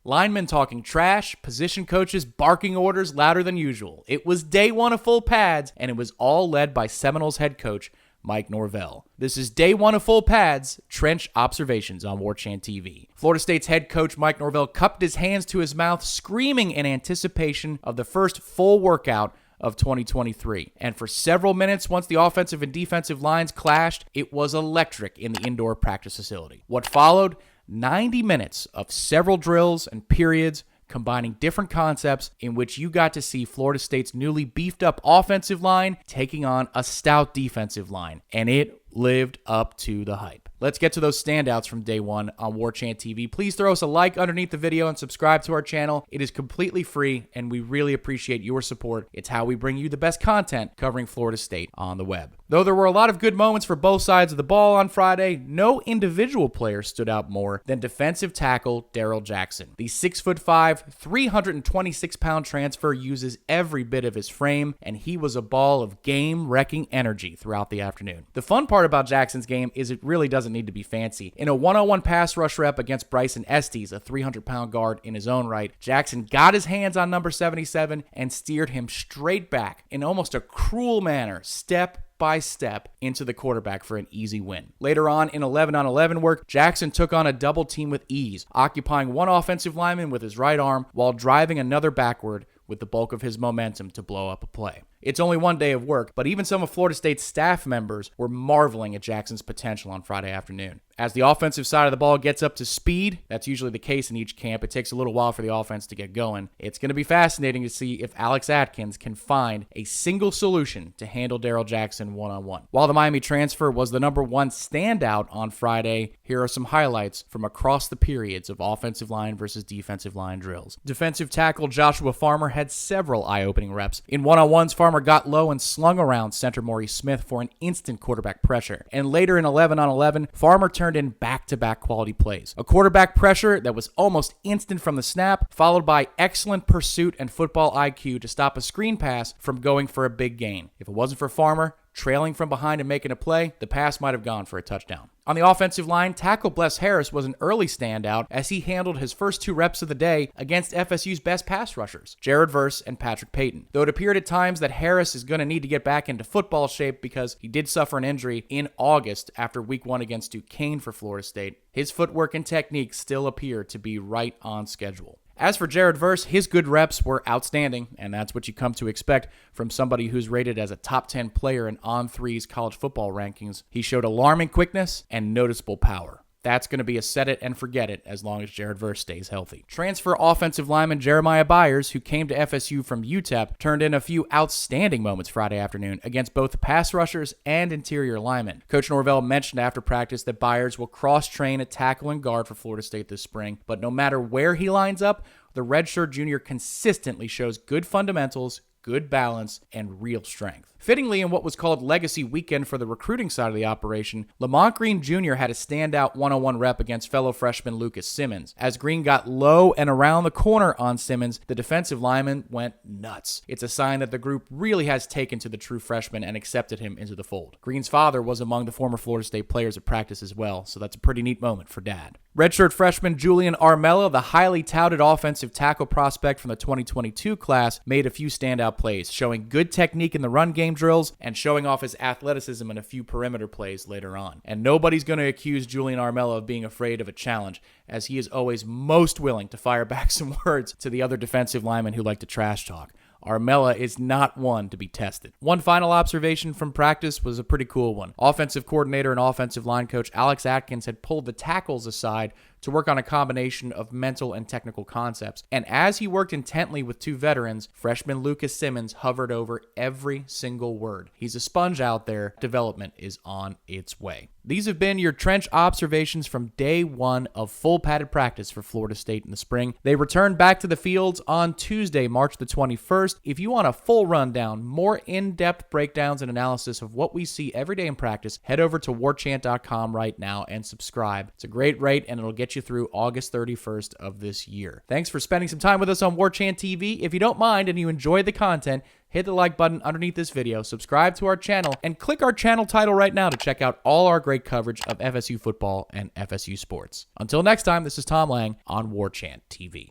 Linemen talking trash, position coaches barking orders louder than usual. It was day one of full pads, and it was all led by Seminoles head coach Mike Norvell. This is day one of full pads, trench observations on Warchant TV. Florida State's head coach Mike Norvell cupped his hands to his mouth, screaming in anticipation of the first full workout of 2023. And for several minutes, once the offensive and defensive lines clashed, it was electric in the indoor practice facility. What followed? 90 minutes of several drills and periods combining different concepts in which you got to see Florida State's newly beefed up offensive line taking on a stout defensive line. And it lived up to the hype. Let's get to those standouts from day one on Warchant TV. Please throw us a like underneath the video and subscribe to our channel. It is completely free, and we really appreciate your support. It's how we bring you the best content covering Florida State on the web. Though there were a lot of good moments for both sides of the ball on Friday, no individual player stood out more than defensive tackle Darrell Jackson. The 6'5", 326-pound transfer uses every bit of his frame, and he was a ball of game-wrecking energy throughout the afternoon. The fun part about Jackson's game is it really doesn't need to be fancy. In a one-on-one pass rush rep against Bryson Estes, a 300-pound guard in his own right, Jackson got his hands on number 77 and steered him straight back in almost a cruel manner, step by step, into the quarterback for an easy win. Later on, in 11-on-11 work, Jackson took on a double team with ease, occupying one offensive lineman with his right arm while driving another backward with the bulk of his momentum to blow up a play. It's only one day of work, but even some of Florida State's staff members were marveling at Jackson's potential on Friday afternoon. As the offensive side of the ball gets up to speed, that's usually the case in each camp. It takes a little while for the offense to get going. It's going to be fascinating to see if Alex Atkins can find a single solution to handle Darrell Jackson one-on-one. While the Miami transfer was the number one standout on Friday, here are some highlights from across the periods of offensive line versus defensive line drills. Defensive tackle Joshua Farmer had several eye-opening reps. In one-on-ones, Farmer got low and slung around center Maurice Smith for an instant quarterback pressure. And later in 11-on-11, Farmer turned in back-to-back quality plays. A quarterback pressure that was almost instant from the snap, followed by excellent pursuit and football IQ to stop a screen pass from going for a big gain. If it wasn't for Farmer trailing from behind and making a play, the pass might have gone for a touchdown. On the offensive line, tackle Bless Harris was an early standout as he handled his first two reps of the day against FSU's best pass rushers, Jared Verse and Patrick Payton. Though it appeared at times that Harris is going to need to get back into football shape because he did suffer an injury in August after week 1 against Duquesne for Florida State, his footwork and technique still appear to be right on schedule. As for Jared Verse, his good reps were outstanding, and that's what you come to expect from somebody who's rated as a top 10 player in On3's college football rankings. He showed alarming quickness and noticeable power. That's going to be a set it and forget it as long as Jared Verse stays healthy. Transfer offensive lineman Jeremiah Byers, who came to FSU from UTEP, turned in a few outstanding moments Friday afternoon against both the pass rushers and interior linemen. Coach Norvell mentioned after practice that Byers will cross-train at tackle and guard for Florida State this spring, but no matter where he lines up, the redshirt junior consistently shows good fundamentals, good balance, and real strength. Fittingly, in what was called Legacy Weekend for the recruiting side of the operation, Lamont Green Jr. had a standout one-on-one rep against fellow freshman Lucas Simmons. As Green got low and around the corner on Simmons, the defensive lineman went nuts. It's a sign that the group really has taken to the true freshman and accepted him into the fold. Green's father was among the former Florida State players at practice as well, so that's a pretty neat moment for Dad. Redshirt freshman Julian Armella, the highly touted offensive tackle prospect from the 2022 class, made a few standout plays, showing good technique in the run game drills and showing off his athleticism in a few perimeter plays later on. And nobody's going to accuse Julian Armella of being afraid of a challenge, as he is always most willing to fire back some words to the other defensive linemen who like to trash talk. Armella is not one to be tested. One final observation from practice was a pretty cool one. Offensive coordinator and offensive line coach Alex Atkins had pulled the tackles aside to work on a combination of mental and technical concepts. And as he worked intently with two veterans, freshman Lucas Simmons hovered over every single word. He's a sponge out there. Development is on its way. These have been your trench observations from day one of full padded practice for Florida State in the spring. They return back to the fields on Tuesday, March the 21st. If you want a full rundown, more in-depth breakdowns and analysis of what we see every day in practice, head over to warchant.com right now and subscribe. It's a great rate, and it'll get you through August 31st of this year. Thanks for spending some time with us on Warchant TV. If you don't mind and you enjoy the content, hit the like button underneath this video, subscribe to our channel, and click our channel title right now to check out all our great coverage of FSU football and FSU sports. Until next time, this is Tom Lang on Warchant TV.